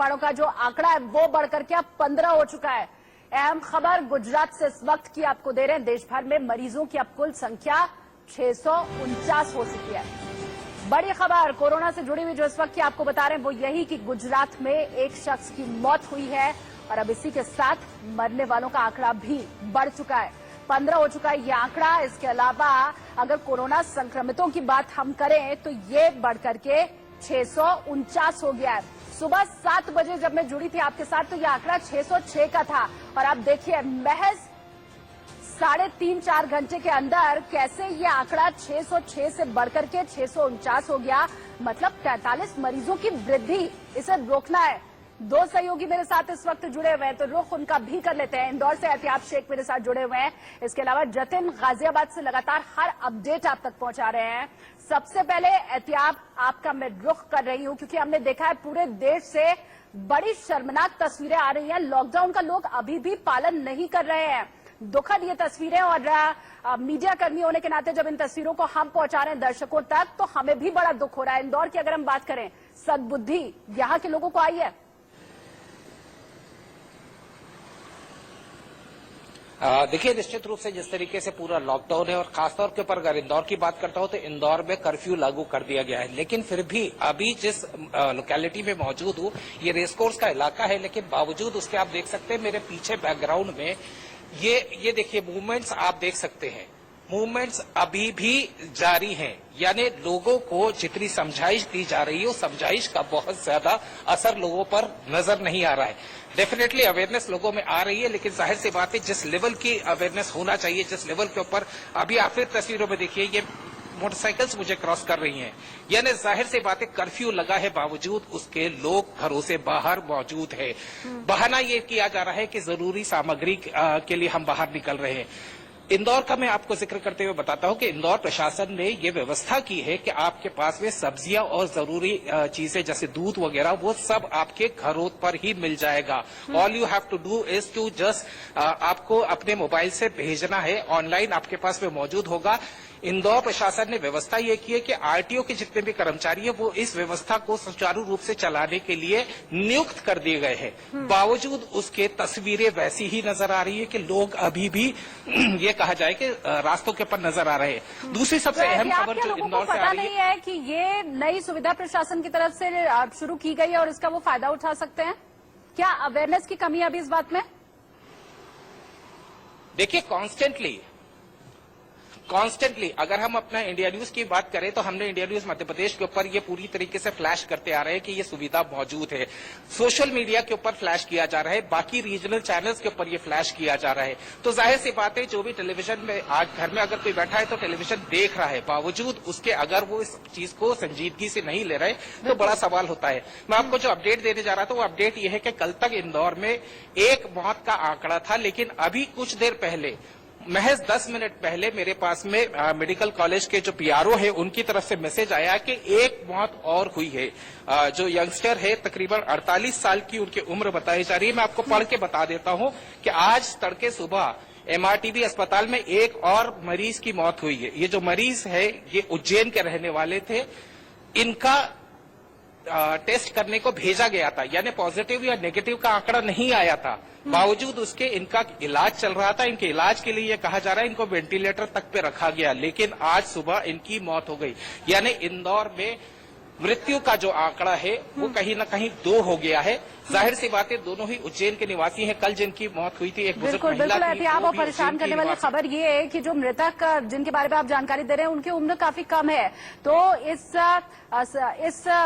वालों का जो आंकड़ा है वो बढ़कर के अब 15 हो चुका है। अहम खबर गुजरात से इस वक्त की आपको दे रहे हैं। देश भर में मरीजों की अब कुल संख्या 649 हो चुकी है। बड़ी खबर कोरोना से जुड़ी हुई जो इस वक्त की आपको बता रहे हैं वो यही कि गुजरात में एक शख्स की मौत हुई है और अब इसी के साथ मरने वालों का आंकड़ा भी बढ़ चुका है। 15 हो चुका है ये आंकड़ा। इसके अलावा अगर कोरोना संक्रमितों की बात हम करें तो ये बढ़कर के 649 हो गया है। सुबह 7 बजे जब मैं जुड़ी थी आपके साथ तो ये आंकड़ा 606 का था और अब देखिए महज 3.5-4 घंटे के अंदर कैसे ये आंकड़ा 606 से बढ़कर के 649 हो गया। मतलब 43 मरीजों की वृद्धि, इसे रोकना है। 2 सहयोगी मेरे साथ इस वक्त जुड़े हुए हैं तो रुख उनका भी कर लेते हैं। इंदौर से एहतियाब शेख मेरे साथ जुड़े हुए हैं। इसके अलावा जतिन गाजियाबाद से लगातार हर अपडेट आप तक पहुंचा रहे हैं। सबसे पहले एहतियाब आपका मैं रुख कर रही हूं क्योंकि हमने देखा है पूरे देश से बड़ी शर्मनाक तस्वीरें आ रही हैं। लॉकडाउन का लोग अभी भी पालन नहीं कर रहे हैं। दुखद ये तस्वीरें और मीडिया कर्मी होने के नाते जब इन तस्वीरों को हम पहुंचा रहे हैं दर्शकों तक तो हमें भी बड़ा दुख हो रहा है। इंदौर की अगर हम बात करें सद्बुद्धि यहां के लोगों को आई है। देखिए, निश्चित रूप से जिस तरीके से पूरा लॉकडाउन है और खासतौर के ऊपर अगर इंदौर की बात करता हूं तो इंदौर में कर्फ्यू लागू कर दिया गया है। लेकिन फिर भी अभी जिस लोकेलिटी में मौजूद हूं ये रेसकोर्स का इलाका है, लेकिन बावजूद उसके आप देख सकते हैं मेरे पीछे बैकग्राउंड में ये देखिए मूवमेंट्स आप देख सकते हैं। मूवमेंट्स अभी भी जारी हैं, यानी लोगों को जितनी समझाइश दी जा रही है उस समझाइश का बहुत ज्यादा असर लोगों पर नजर नहीं आ रहा है। डेफिनेटली अवेयरनेस लोगों में आ रही है, लेकिन जाहिर सी बात है जिस लेवल की अवेयरनेस होना चाहिए, जिस लेवल के ऊपर अभी आप फिर तस्वीरों में देखिए ये मोटरसाइकिल्स मुझे क्रॉस कर रही हैं, यानी जाहिर सी बात है कर्फ्यू लगा है बावजूद उसके लोग घरों से बाहर मौजूद है। बहाना ये किया जा रहा है कि जरूरी सामग्री के लिए हम बाहर निकल रहे हैं। इंदौर का मैं आपको जिक्र करते हुए बताता हूं कि इंदौर प्रशासन ने ये व्यवस्था की है कि आपके पास में सब्जियां और जरूरी चीजें जैसे दूध वगैरह वो सब आपके घरों पर ही मिल जाएगा। All you have to do is to just आपको अपने मोबाइल से भेजना है, ऑनलाइन आपके पास में मौजूद होगा। इंदौर प्रशासन ने व्यवस्था ये की है कि आरटीओ के जितने भी कर्मचारी हैं वो इस व्यवस्था को सुचारू रूप से चलाने के लिए नियुक्त कर दिए गए हैं। बावजूद उसके तस्वीरें वैसी ही नजर आ रही है कि लोग अभी भी ये कहा जाए कि रास्तों के ऊपर नजर आ रहे हैं। दूसरी सबसे अहम खबर जो इंदौर से आ रही नहीं है कि ये नई सुविधा प्रशासन की तरफ से शुरू की गई है और इसका वो फायदा उठा सकते हैं। क्या अवेयरनेस की कमी है अभी इस बात में? देखिए, कॉन्स्टेंटली अगर हम अपना इंडिया न्यूज की बात करें तो हमने इंडिया न्यूज मध्य प्रदेश के ऊपर ये पूरी तरीके से फ्लैश करते आ रहे हैं कि ये सुविधा मौजूद है। सोशल मीडिया के ऊपर फ्लैश किया जा रहा है, बाकी रीजनल चैनल्स के ऊपर ये फ्लैश किया जा रहा है। तो जाहिर सी बात है जो भी टेलीविजन में आज घर में अगर कोई बैठा है तो टेलीविजन देख रहा है, बावजूद उसके अगर वो इस चीज को संजीदगी से नहीं ले रहे तो बड़ा सवाल होता है। मैं आपको जो अपडेट देने जा रहा था वो अपडेट ये है कि कल तक इंदौर में एक मौत का आंकड़ा था, लेकिन अभी कुछ देर पहले महज 10 मिनट पहले मेरे पास में मेडिकल कॉलेज के जो पीआरओ है उनकी तरफ से मैसेज आया कि एक मौत और हुई है। जो यंगस्टर है तकरीबन 48 साल की उनकी उम्र बताई जा रही है। मैं आपको पढ़ के बता देता हूं कि आज तड़के सुबह एमआरटीबी अस्पताल में एक और मरीज की मौत हुई है। ये जो मरीज है ये उज्जैन के रहने वाले थे। इनका टेस्ट करने को भेजा गया था, यानी पॉजिटिव या नेगेटिव का आंकड़ा नहीं आया था, बावजूद उसके इनका इलाज चल रहा था। इनके इलाज के लिए ये कहा जा रहा है इनको वेंटिलेटर तक पे रखा गया, लेकिन आज सुबह इनकी मौत हो गई। यानी इंदौर में मृत्यु का जो आंकड़ा है वो कहीं न कहीं 2 हो गया है। जाहिर सी बात है दोनों ही उज्जैन के निवासी हैं। कल जिनकी मौत हुई थी एक बुजुर्ग महिला थी। एहतियाब और परेशान करने वाली खबर ये है कि जो मृतक जिनके बारे में आप जानकारी दे रहे हैं उनकी उम्र काफी कम है। तो इस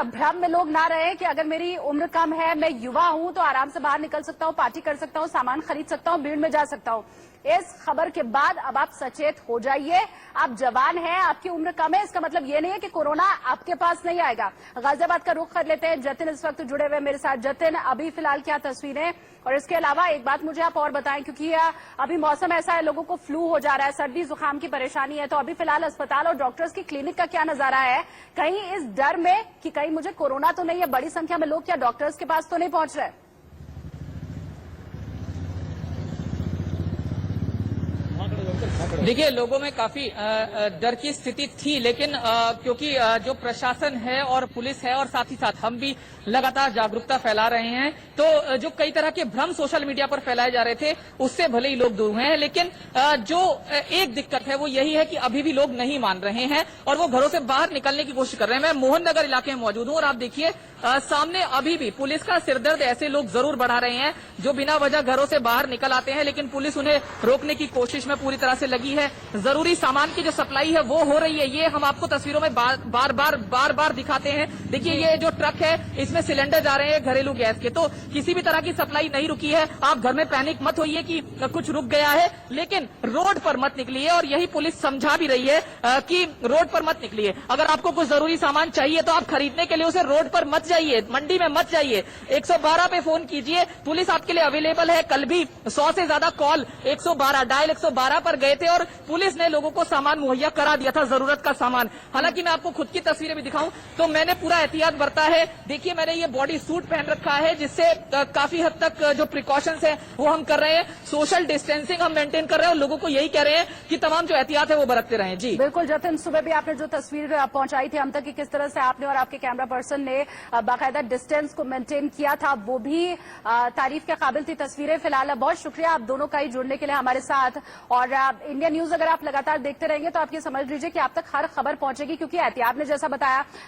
भ्रम में लोग ना रहे कि अगर मेरी उम्र कम है, मैं युवा हूं तो आराम से बाहर निकल सकता हूं, पार्टी कर सकता हूं, सामान खरीद सकता हूं, भीड़ में जा सकता हूं। इस खबर के बाद अब आप सचेत हो जाइए। आप जवान हैं, आपकी उम्र कम है, इसका मतलब ये नहीं है कि कोरोना आपके पास नहीं आएगा। गाजियाबाद का रुख कर लेते हैं। जतिन इस वक्त जुड़े हुए मेरे साथ। जतिन, अभी फिलहाल क्या तस्वीरें, और इसके अलावा एक बात मुझे आप और बताएं क्योंकि अभी मौसम ऐसा है, लोगों को फ्लू हो जा रहा है, सर्दी जुकाम की परेशानी है, तो अभी फिलहाल अस्पताल और डॉक्टर्स की क्लिनिक का क्या नजारा है? कहीं इस डर में कि कहीं मुझे कोरोना तो नहीं है, बड़ी संख्या में लोग क्या डॉक्टर्स के पास तो नहीं पहुंच रहे? देखिए, लोगों में काफी डर की स्थिति थी, लेकिन क्योंकि जो प्रशासन है और पुलिस है और साथ ही साथ हम भी लगातार जागरूकता फैला रहे हैं, तो जो कई तरह के भ्रम सोशल मीडिया पर फैलाए जा रहे थे उससे भले ही लोग दूर हुए हैं, लेकिन जो एक दिक्कत है वो यही है कि अभी भी लोग नहीं मान रहे हैं और वो घरों से बाहर निकलने की कोशिश कर रहे हैं। मैं मोहन नगर इलाके में मौजूद हूँ और आप देखिए सामने अभी भी पुलिस का सिरदर्द ऐसे लोग जरूर बढ़ा रहे हैं जो बिना वजह घरों से बाहर निकल आते हैं, लेकिन पुलिस उन्हें रोकने की कोशिश में पूरी तरह से लगी है। जरूरी सामान की जो सप्लाई है वो हो रही है, ये हम आपको तस्वीरों में बार बार दिखाते हैं। देखिए ये जो ट्रक है इसमें सिलेंडर जा रहे हैं घरेलू गैस के, तो किसी भी तरह की सप्लाई नहीं रुकी है। आप घर में पैनिक मत होइए कि कुछ रुक गया है, लेकिन रोड पर मत निकलिए और यही पुलिस समझा भी रही है कि रोड पर मत निकलिए। अगर आपको कुछ जरूरी सामान चाहिए तो आप खरीदने के लिए उसे रोड पर मत जाइए, मंडी में मत जाइए, 112 पे फोन कीजिए, पुलिस आपके लिए अवेलेबल है। कल भी 100 से ज्यादा कॉल 112 डायल 112 पर गए थे और पुलिस ने लोगों को सामान मुहैया करा दिया था, जरूरत का सामान। हालांकि मैं आपको खुद की तस्वीरें भी दिखाऊं तो मैंने पूरा एहतियात बरता है। देखिए मैंने ये बॉडी सूट पहन रखा है जिससे काफी हद तक जो प्रिकॉशंस है वो हम कर रहे हैं, सोशल डिस्टेंसिंग हम मेंटेन कर रहे हैं और लोगों को यही कह रहे हैं कि तमाम जो एहतियात है वो बरतते रहें। जी बिल्कुल जतिन, सुबह भी आपने जो तस्वीर पहुंचाई थी हम तक कि किस तरह से आपने और आपके कैमरा पर्सन ने बाकायदा डिस्टेंस को मेंटेन किया था, वो भी तारीफ के काबिल थी तस्वीरें। फिलहाल बहुत शुक्रिया आप दोनों का ही जुड़ने के लिए हमारे साथ। और इंडिया न्यूज अगर आप लगातार देखते रहेंगे तो आप ये समझ लीजिए कि आप तक हर खबर पहुंचेगी, क्योंकि एहतियात ने जैसा बताया